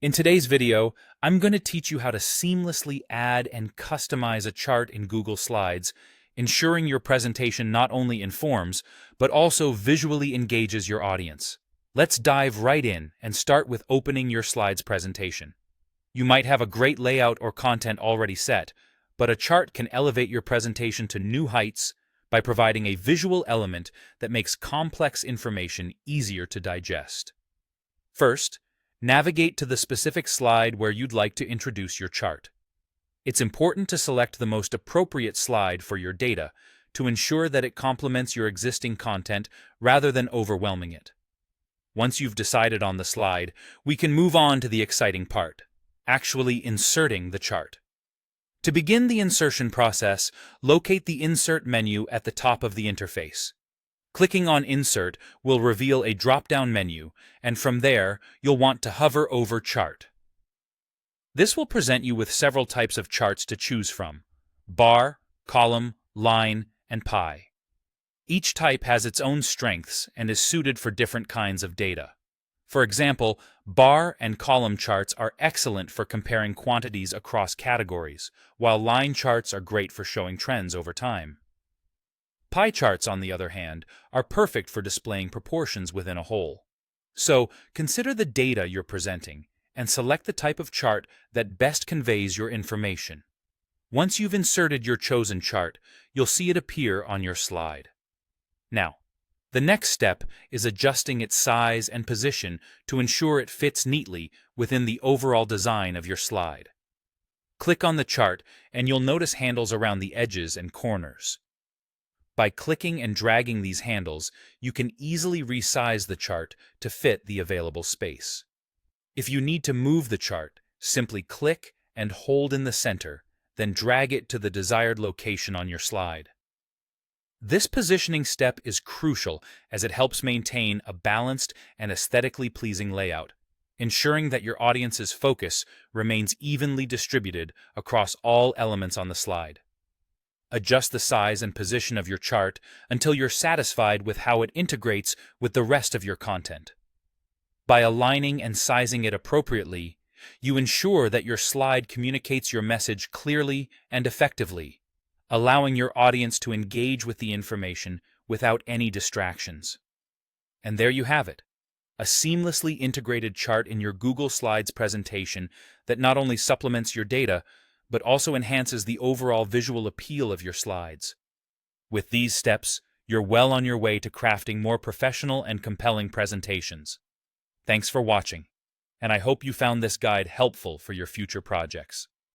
In today's video, I'm going to teach you how to seamlessly add and customize a chart in Google Slides, ensuring your presentation not only informs, but also visually engages your audience. Let's dive right in and start with opening your Slides presentation. You might have a great layout or content already set, but a chart can elevate your presentation to new heights by providing a visual element that makes complex information easier to digest. First, navigate to the specific slide where you'd like to introduce your chart. It's important to select the most appropriate slide for your data to ensure that it complements your existing content rather than overwhelming it. Once you've decided on the slide, we can move on to the exciting part, actually inserting the chart. To begin the insertion process, locate the Insert menu at the top of the interface. Clicking on Insert will reveal a drop-down menu, and from there, you'll want to hover over Chart. This will present you with several types of charts to choose from: bar, column, line, and pie. Each type has its own strengths and is suited for different kinds of data. For example, bar and column charts are excellent for comparing quantities across categories, while line charts are great for showing trends over time. Pie charts, on the other hand, are perfect for displaying proportions within a whole. So, consider the data you're presenting and select the type of chart that best conveys your information. Once you've inserted your chosen chart, you'll see it appear on your slide. Now, the next step is adjusting its size and position to ensure it fits neatly within the overall design of your slide. Click on the chart and you'll notice handles around the edges and corners. By clicking and dragging these handles, you can easily resize the chart to fit the available space. If you need to move the chart, simply click and hold in the center, then drag it to the desired location on your slide. This positioning step is crucial as it helps maintain a balanced and aesthetically pleasing layout, ensuring that your audience's focus remains evenly distributed across all elements on the slide. Adjust the size and position of your chart until you're satisfied with how it integrates with the rest of your content. By aligning and sizing it appropriately, you ensure that your slide communicates your message clearly and effectively, allowing your audience to engage with the information without any distractions. And there you have it, a seamlessly integrated chart in your Google Slides presentation that not only supplements your data, but also enhances the overall visual appeal of your slides. With these steps, you're well on your way to crafting more professional and compelling presentations. Thanks for watching, and I hope you found this guide helpful for your future projects.